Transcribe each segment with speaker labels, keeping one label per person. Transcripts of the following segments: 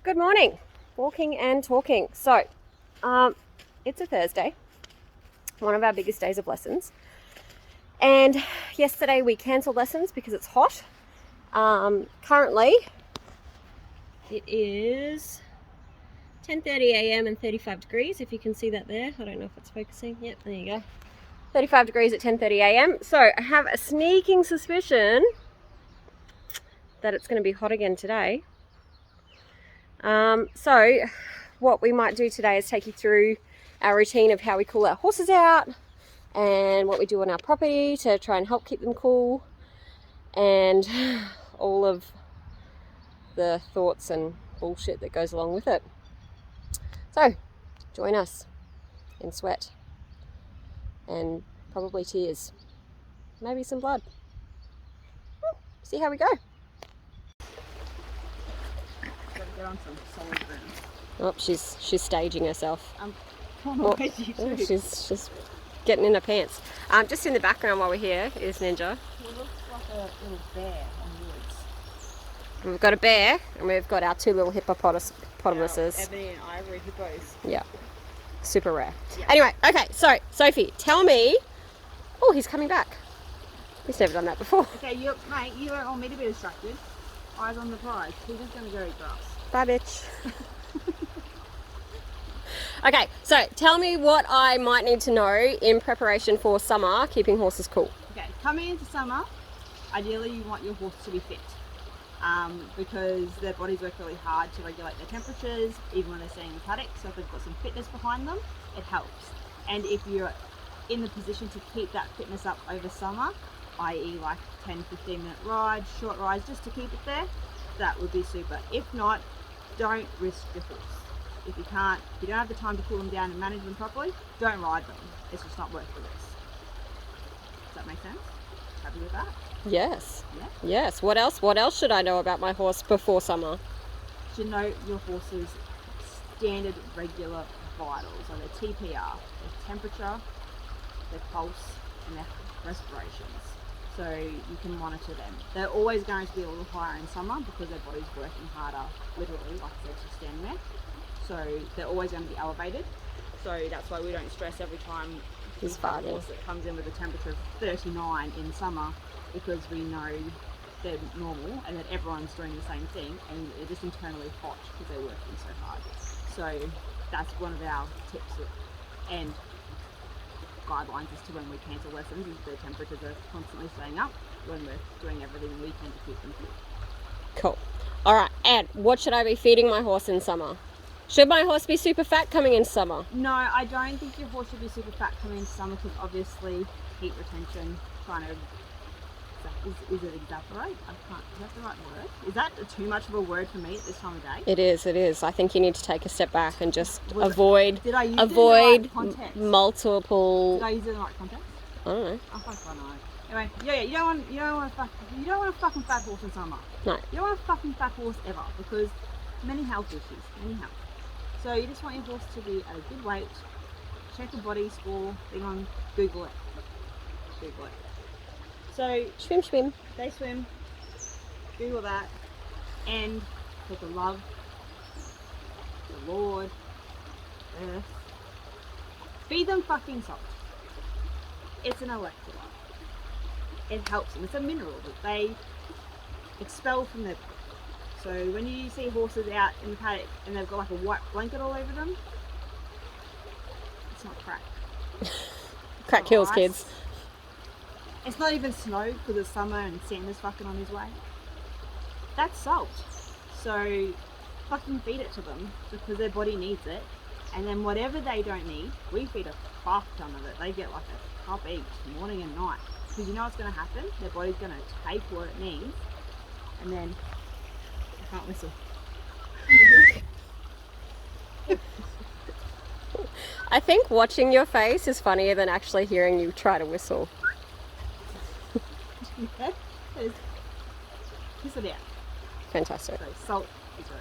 Speaker 1: Good morning, walking and talking. So, it's a Thursday, one of our biggest days of lessons. And yesterday we cancelled lessons because it's hot. Currently, it is 10:30 a.m. and 35 degrees, if you can see that there. I don't know if it's focusing. Yep, there you go. 35 degrees at 10:30 a.m. So I have a sneaking suspicion that it's going to be hot again today. So what we might do today is take you through our routine of how we cool our horses out and what we do on our property to try and help keep them cool, and all of the thoughts and bullshit that goes along with it. So join us in sweat and probably tears, maybe some blood. See how we go.
Speaker 2: Get on some solid ground.
Speaker 1: Oh, she's staging herself.
Speaker 2: Oh,
Speaker 1: she's getting in her pants. Just in the background while we're here is Ninja.
Speaker 2: He looks like a little bear on woods.
Speaker 1: We've got a bear and we've got our two little hippopotamuses.
Speaker 2: Ebony and ivory hippos.
Speaker 1: Yeah, super rare.
Speaker 2: Yeah.
Speaker 1: Anyway, okay, so Sophie, tell me. Oh, he's coming back. We've never done that before.
Speaker 2: Okay, mate, you don't want me to be distracted. Eyes on the prize. He's just going to go eat grass.
Speaker 1: Bye, bitch. Okay, so tell me what I might need to know in preparation for summer, keeping horses cool.
Speaker 2: Okay, coming into summer, ideally you want your horse to be fit. Because their bodies work really hard to regulate their temperatures, even when they're staying in paddock. So if they've got some fitness behind them, it helps. And if you're in the position to keep that fitness up over summer, i.e. like 10-15 minute rides, short rides, just to keep it there, that would be super. If not, don't risk your horse. If you don't have the time to cool them down and manage them properly, don't ride them. It's just not worth the risk. Does that make sense? Happy with that?
Speaker 1: Yes.
Speaker 2: Yeah.
Speaker 1: Yes. What else? What else should I know about my horse before summer?
Speaker 2: You should know your horse's standard regular vitals, so their TPR, their temperature, their pulse, and their respirations. So you can monitor them. They're always going to be a little higher in summer because their body's working harder, literally, like they're just standing there. So they're always going to be elevated. So that's why we don't stress every time
Speaker 1: He's
Speaker 2: we've got a
Speaker 1: farting.
Speaker 2: horse that comes in with a temperature of 39 in summer, because we know they're normal and that everyone's doing the same thing and they're just internally hot because they're working so hard. So that's one of our tips and guidelines as to when we cancel lessons, is the temperatures are constantly staying up when we're doing everything we can to keep them cool.
Speaker 1: Cool. All right. And what should I be feeding my horse in summer? Should my horse be super fat coming in summer?
Speaker 2: No, I don't think your horse should be super fat coming into summer, because obviously heat retention, is it evaporate? Is that the right word? Is that too much of a word for me at this time of day?
Speaker 1: It is. I think you need to take a step back and just avoid
Speaker 2: Did I use it in the right context?
Speaker 1: multiple.
Speaker 2: Did I use it in the right context?
Speaker 1: I don't know.
Speaker 2: I don't know. Anyway, yeah, you don't want a fucking fat horse in summer.
Speaker 1: No.
Speaker 2: You don't want a fucking fat horse ever, because many health issues, So you just want your horse to be at a good weight. Check the body score thing on Google it. So
Speaker 1: Swim.
Speaker 2: they swim, Google that, and for the love, the Lord, earth, feed them fucking salt. It's an electrolyte. It helps them. It's a mineral that they expel from their body. So when you see horses out in the paddock and they've got like a white blanket all over them, it's not crack.
Speaker 1: Crack kills
Speaker 2: ice.
Speaker 1: kids.
Speaker 2: It's not even snow because it's summer and Santa's fucking on his way. That's salt. So fucking feed it to them because their body needs it. And then whatever they don't need, we feed a fuck ton of it. They get like a cup each, morning and night. Because you know what's going to happen? Their body's going to take what it needs. And then, I can't whistle.
Speaker 1: I think watching your face is funnier than actually hearing you try to whistle.
Speaker 2: Kiss it out.
Speaker 1: Fantastic.
Speaker 2: So salt is right.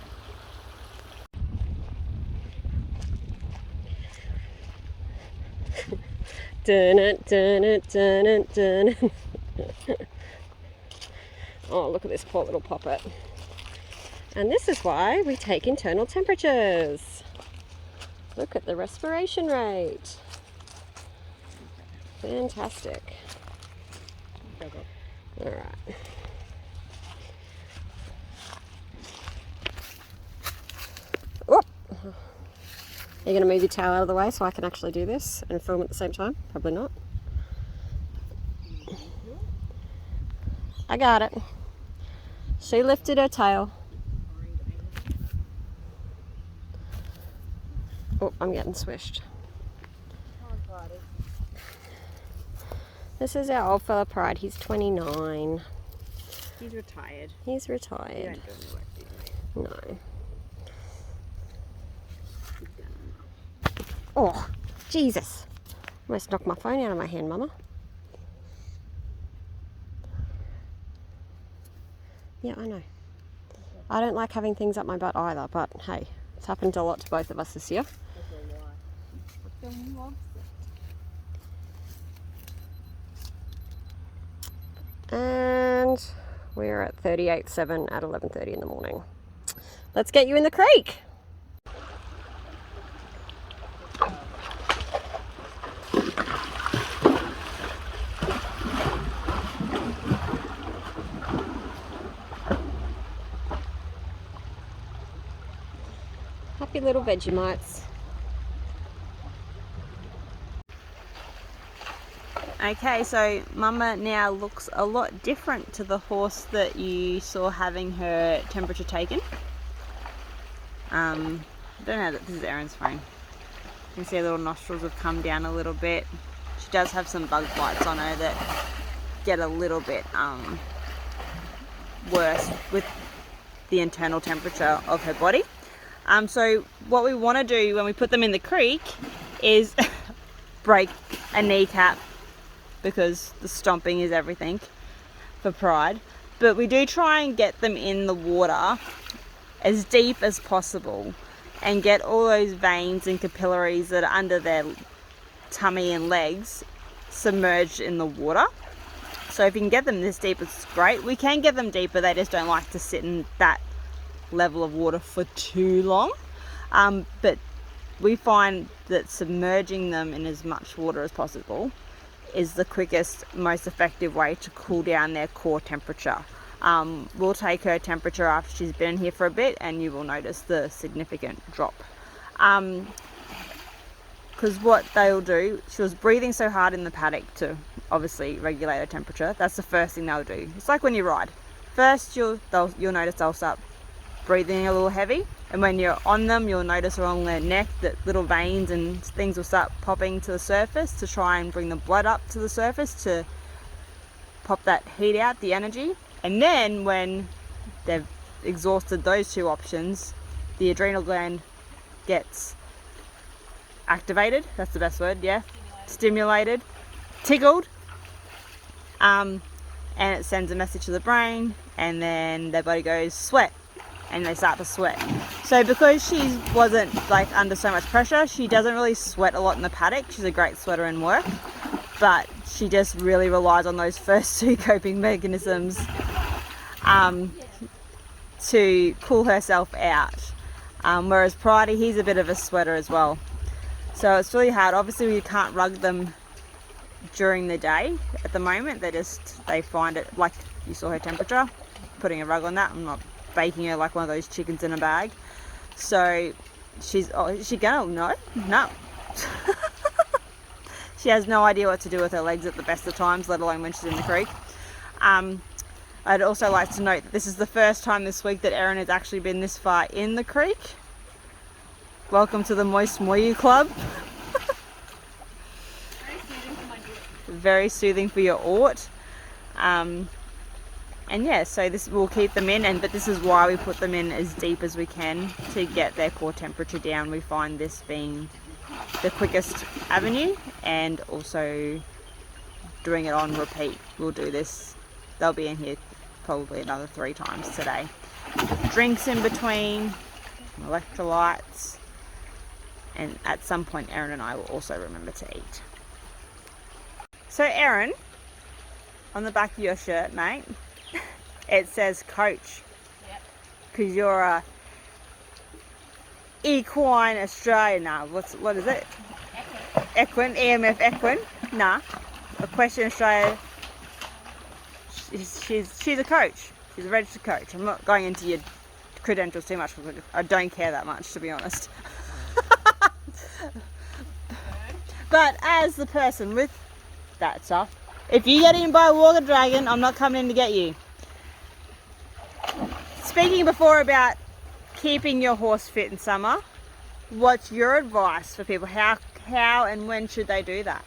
Speaker 1: Oh, look at this poor little poppet. And this is why we take internal temperatures. Look at the respiration rate. Fantastic. All right. Whoop. Are you going to move your towel out of the way so I can actually do this and film at the same time? Probably not. I got it. She lifted her tail. Oh, I'm getting swished. This is our old fella Pride. He's 29.
Speaker 2: He's retired.
Speaker 1: He's
Speaker 2: You
Speaker 1: retired.
Speaker 2: don't do any work, do you, mate?
Speaker 1: No.
Speaker 2: He's done enough.
Speaker 1: Oh, Jesus. Almost knocked my phone out of my hand, Mama. Yeah, I know. I don't like having things up my butt either, but hey, it's happened a lot to both of us this year. And we're at 38.7 at 11:30 in the morning. Let's get you in the creek. Happy little Vegemites.
Speaker 2: Okay, so Mama now looks a lot different to the horse that you saw having her temperature taken. I don't know that this is Erin's phone. You can see her little nostrils have come down a little bit. She does have some bug bites on her that get a little bit worse with the internal temperature of her body. So what we want to do when we put them in the creek is break a kneecap, because the stomping is everything for Pride. But we do try and get them in the water as deep as possible and get all those veins and capillaries that are under their tummy and legs submerged in the water. So if you can get them this deep, it's great. We can get them deeper, they just don't like to sit in that level of water for too long. But we find that submerging them in as much water as possible is the quickest, most effective way to cool down their core temperature. We'll take her temperature after she's been here for a bit and you will notice the significant drop. Because what they'll do, she was breathing so hard in the paddock to obviously regulate her temperature. That's the first thing they'll do. It's like when you ride. First you'll notice they'll start breathing a little heavy, and when you're on them you'll notice along their neck that little veins and things will start popping to the surface to try and bring the blood up to the surface to pop that heat out, the energy. And then when they've exhausted those two options, the adrenal gland gets activated, that's the best word, yeah, stimulated, tickled, and it sends a message to the brain, and then their body goes sweat, and they start to sweat. So because she wasn't like under so much pressure, she doesn't really sweat a lot in the paddock. She's a great sweater in work, but she just really relies on those first two coping mechanisms to cool herself out. Whereas Pridey, he's a bit of a sweater as well. So it's really hard. Obviously we can't rug them during the day at the moment. They find it, like you saw her temperature, putting a rug on that. I'm not baking her like one of those chickens in a bag. So is she gonna? No. She has no idea what to do with her legs at the best of times, let alone when she's in the creek. I'd also like to note that this is the first time this week that Erin has actually been this far in the creek. Welcome to the Moist Moyu Club. Very soothing for your aort. And yeah, so this will keep them in, but this is why we put them in as deep as we can to get their core temperature down. We find this being the quickest avenue, and also doing it on repeat. We'll do this, they'll be in here probably another 3 times today. Drinks in between, electrolytes, and at some point Erin and I will also remember to eat. So Erin, on the back of your shirt, mate, it says coach.
Speaker 3: Yep.
Speaker 2: because you're a equine Australian. Nah, what is it? Equine, EMF Equine. Nah, Equestrian Australia. She's a coach. She's a registered coach. I'm not going into your credentials too much because I don't care that much, to be honest. But as the person with that stuff, if you get in by a Walker Dragon, I'm not coming in to get you. Speaking before about keeping your horse fit in summer, what's your advice for people? How and when should they do that?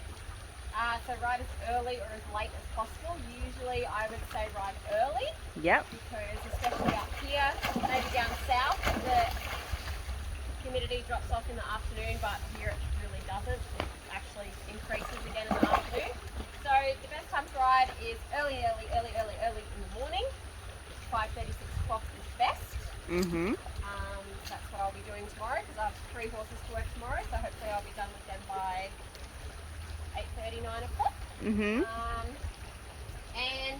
Speaker 1: So ride as early or as late as possible. Usually I would say ride early.
Speaker 2: Yep.
Speaker 1: Because especially up here, maybe down south, the humidity drops off in the afternoon, but here it really doesn't. It actually increases again in the afternoon. So the best time to ride is early in the morning. 5:30, 6 o'clock is best. That's what I'll be doing tomorrow because I have 3 horses to work tomorrow, so hopefully I'll be done with them by 8:30, 9 o'clock. And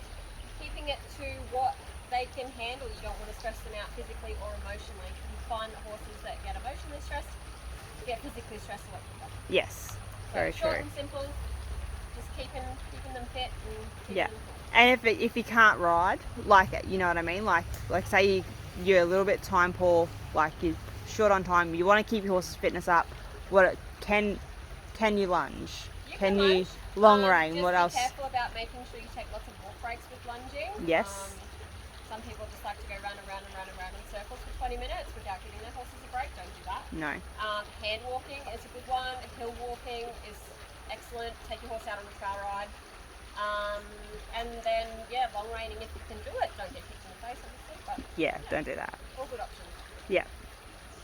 Speaker 1: keeping it to what they can handle. You don't want to stress them out physically or emotionally. You find the horses that get emotionally stressed get physically stressed a lot quicker.
Speaker 2: Yes,
Speaker 1: So
Speaker 2: very
Speaker 1: short
Speaker 2: true.
Speaker 1: and simple. Just keeping them fit and keeping
Speaker 2: Yeah.
Speaker 1: them cool.
Speaker 2: And if you can't ride, like, you know what I mean, like say you're a little bit time poor, like you're short on time, you want to keep your horse's fitness up. Can you lunge? Can you
Speaker 1: lunge.
Speaker 2: long rein? What else?
Speaker 1: Just be careful about making sure you take lots of walk breaks with lunging.
Speaker 2: Yes.
Speaker 1: Some people just like to go round and round in circles for 20 minutes without giving their horses a break. Don't do that.
Speaker 2: No.
Speaker 1: Hand walking is a good one. Hill walking is excellent. Take your horse out on a trail ride. And then, long reining if you can do it. Don't get kicked in the face, obviously. But,
Speaker 2: Yeah, don't do that.
Speaker 1: All good options.
Speaker 2: Yeah.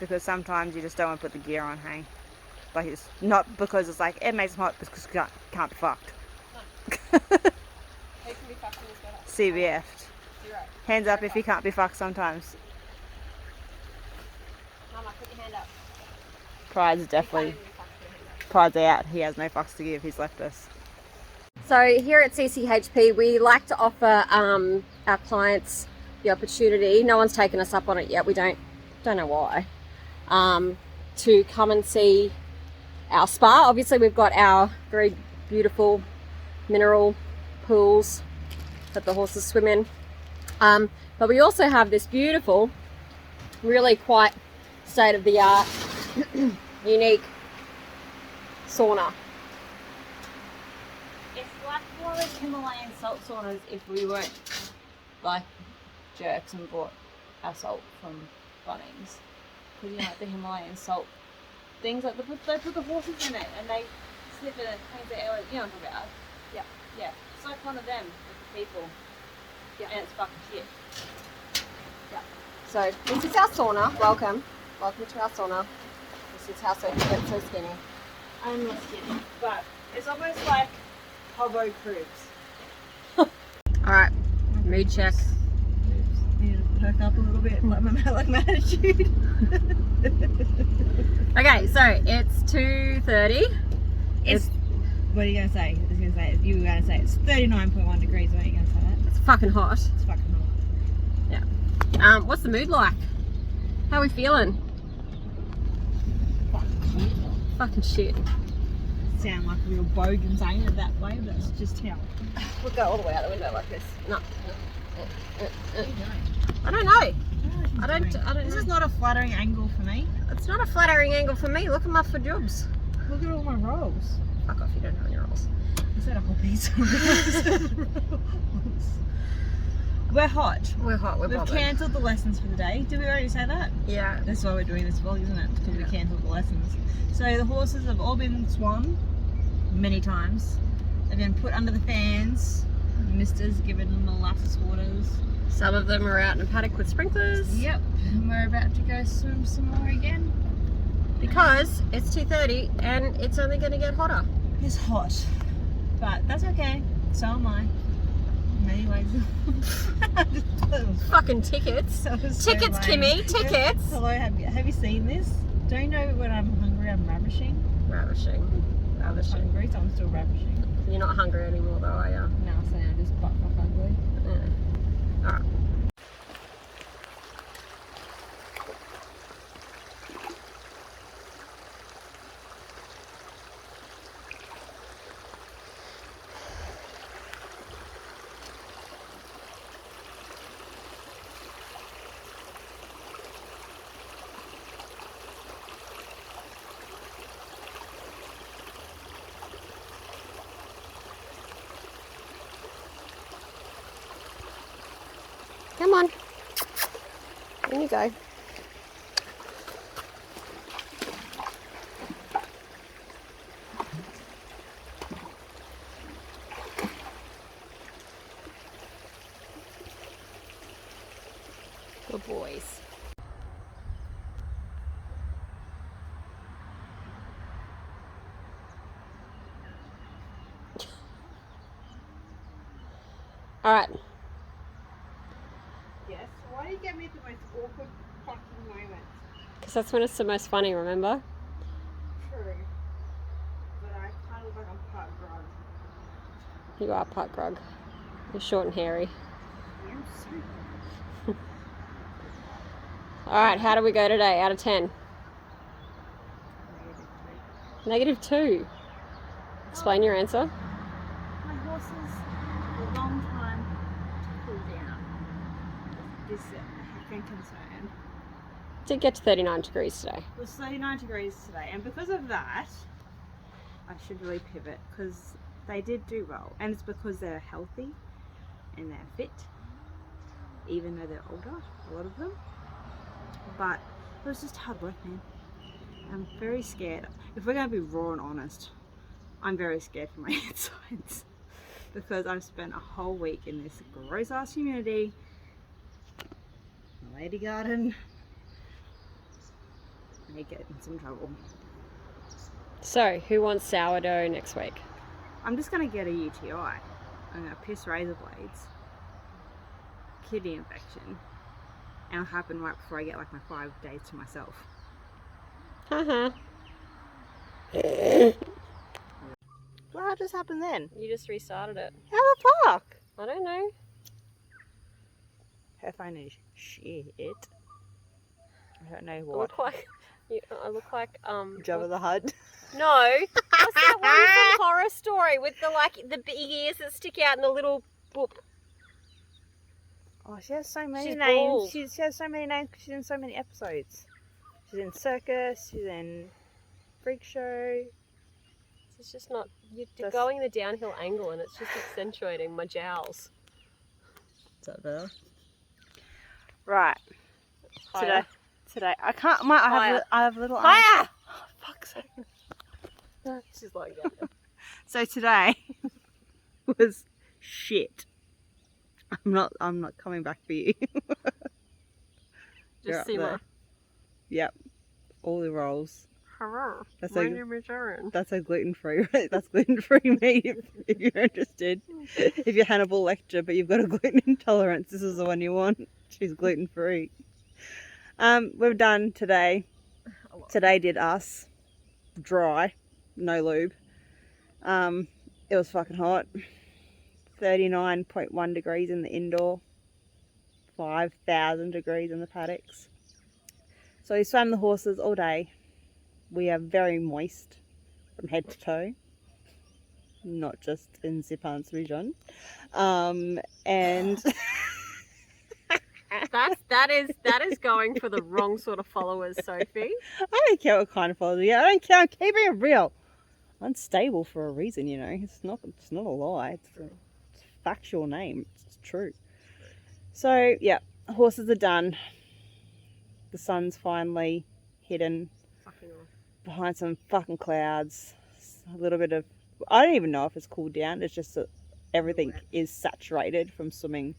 Speaker 2: Because sometimes you just don't want to put the gear on, hey? Like, it's not because it's like, it makes it hot, because you can't be fucked.
Speaker 1: Who can be fucked in this weather?
Speaker 2: CBF'd.
Speaker 1: 0.
Speaker 2: Hands up if you can't be fucked sometimes.
Speaker 1: Mama, put your hand up.
Speaker 2: Pride's
Speaker 1: You
Speaker 2: definitely,
Speaker 1: can't even be fucked with your hand up.
Speaker 2: Pride's out. He has no fucks to give. He's left us.
Speaker 1: So here at CCHP, we like to offer our clients the opportunity. No one's taken us up on it yet. We don't know why. To come and see our spa. Obviously, we've got our very beautiful mineral pools that the horses swim in. But we also have this beautiful, really quite state-of-the-art, unique sauna. It's like one of those Himalayan salt saunas if we weren't like jerks and bought our salt from Bunnings. Because you know, like the Himalayan salt things, like they put the horses in it and they sniff it and cleans the air. You know what I'm talking about? Yeah. Yeah. It's like one of them with the people. Yeah. And it's fucking shit. Yeah. So this is our sauna. Welcome to our sauna. This is how Sophie gets so skinny.
Speaker 2: I'm not kidding. But it's almost like hobo cribs.
Speaker 1: Alright, mood check.
Speaker 2: Need to perk up a little bit, like my attitude.
Speaker 1: Okay, so it's 2:30.
Speaker 2: It's what are you gonna say? You were gonna say it's 39.1 degrees. Weren't you gonna say that?
Speaker 1: It's fucking hot.
Speaker 2: It's fucking hot.
Speaker 1: What's the mood like? How are we feeling? Fucking shit.
Speaker 2: Sound like a real bogan saying it that way, but that's just how.
Speaker 1: We'll go all the way out the window like this. No. I don't know. I don't
Speaker 2: This
Speaker 1: know.
Speaker 2: is not a flattering angle for me.
Speaker 1: It's not a flattering angle for me. Look at my jobs.
Speaker 2: Look at all my rolls.
Speaker 1: Fuck off, you don't know your rolls.
Speaker 2: Is that a whole piece of rolls? We're hot.
Speaker 1: We're hot, we're
Speaker 2: We've
Speaker 1: bothered.
Speaker 2: cancelled the lessons for the day. Did we already say that?
Speaker 1: Yeah.
Speaker 2: That's why we're doing this vlog, isn't it? Because
Speaker 1: Yeah.
Speaker 2: we cancelled the lessons. So the horses have all been swum many times. They've been put under the fans. Mister's given them molasses waters.
Speaker 1: Some of them are out in a paddock with sprinklers.
Speaker 2: Yep. And we're about to go swim some more again.
Speaker 1: Because it's 2:30 and it's only going to get hotter.
Speaker 2: It's hot. But that's okay. So am I. In many ways.
Speaker 1: Fucking tickets. Tickets, Kimmy, tickets.
Speaker 2: Hello, have you seen this? Don't you know when I'm hungry I'm ravishing?
Speaker 1: Ravishing.
Speaker 2: I'm hungry, so I'm still ravishing.
Speaker 1: You're not hungry anymore though, are you?
Speaker 2: No, so now just butt fuck ugly.
Speaker 1: Yeah. Alright. Come on. In you go. Good boys. All right.
Speaker 2: Yes. Why do you get me the most awkward fucking moments?
Speaker 1: Because that's when it's the most funny, remember?
Speaker 2: True. But I kind of look like I'm part grog.
Speaker 1: You are part grog. You're short and hairy.
Speaker 2: I'm so
Speaker 1: Alright, how do we go today out of 10? -2. Explain your answer.
Speaker 2: My horses a long time to cool down. This is a heckin' concern.
Speaker 1: Did get to 39 degrees today.
Speaker 2: It was 39 degrees today, and because of that, I should really pivot because they did do well, and it's because they're healthy and they're fit, even though they're older, a lot of them. But it was just hard work, man. I'm very scared. If we're going to be raw and honest, I'm very scared for my insides because I've spent a whole week in this gross ass humidity, my lady garden. I may get in some trouble.
Speaker 1: So, who wants sourdough next week?
Speaker 2: I'm just going to get a UTI. I'm going to piss razor blades, kidney infection, and it'll happen right before I get like my 5 days to myself.
Speaker 1: Haha.
Speaker 2: What just happened then?
Speaker 1: You just restarted it.
Speaker 2: How the fuck?
Speaker 1: I don't know.
Speaker 2: Her phone is shit. I don't know
Speaker 1: I
Speaker 2: what.
Speaker 1: look like I look like
Speaker 2: Jabba the Hutt.
Speaker 1: No. What's that one from Horror Story with the big ears that stick out and the little boop?
Speaker 2: Oh, she has so many
Speaker 1: She's
Speaker 2: names.
Speaker 1: bald.
Speaker 2: She has so many names because she's in so many episodes. She's in Circus. She's in Freak Show.
Speaker 1: It's just not. You're
Speaker 2: That's-
Speaker 1: going the downhill angle and it's just accentuating my jowls.
Speaker 2: Is that better? Right.
Speaker 1: Higher.
Speaker 2: Today I can't. I have a little.
Speaker 1: Higher!
Speaker 2: Oh, fuck's sake.
Speaker 1: She's like that.
Speaker 2: So today was shit. I'm not coming back for you. You're
Speaker 1: Just
Speaker 2: up
Speaker 1: simmer.
Speaker 2: there. Yep. All the rolls.
Speaker 1: Hello.
Speaker 2: That's
Speaker 1: My
Speaker 2: like-
Speaker 1: name is Erin.
Speaker 2: That's a gluten-free. That's gluten-free meat if you're interested. If you're Hannibal Lecter but you've got a gluten intolerance, this is the one you want. She's gluten-free. We're done today. Today did us. Dry. No lube. It was fucking hot. 39.1 degrees in the indoor. 5,000 degrees in the paddocks. So we swam the horses all day. We are very moist from head to toe, not just in the pants region. And
Speaker 1: That is going for the wrong sort of followers, Sophie.
Speaker 2: I don't care what kind of follows you. I don't care. I'm keeping it real. Unstable for a reason, you know. It's not a lie. It's a factual name. It's true. So yeah, horses are done. The sun's finally hidden behind some fucking clouds. A little bit of, I don't even know if it's cooled down. It's just that everything is saturated from swimming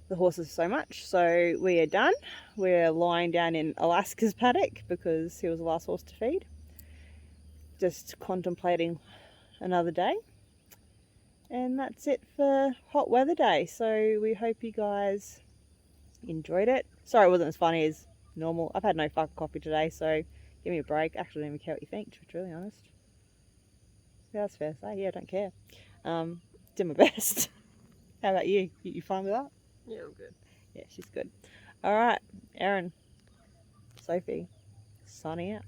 Speaker 2: the horses so much. So we are done. We're lying down in Alaska's paddock because he was the last horse to feed. Just contemplating another day. And that's it for hot weather day. So we hope you guys enjoyed it. Sorry it wasn't as funny as normal. I've had no fucking coffee today, so give me a break. Actually, I don't even care what you think, to be truly honest. Yeah, that's fair to say. Yeah, I don't care. Did my best. How about you? You fine with that?
Speaker 1: Yeah, I'm good.
Speaker 2: Yeah, she's good. Alright, Erin, Sophie, signing out.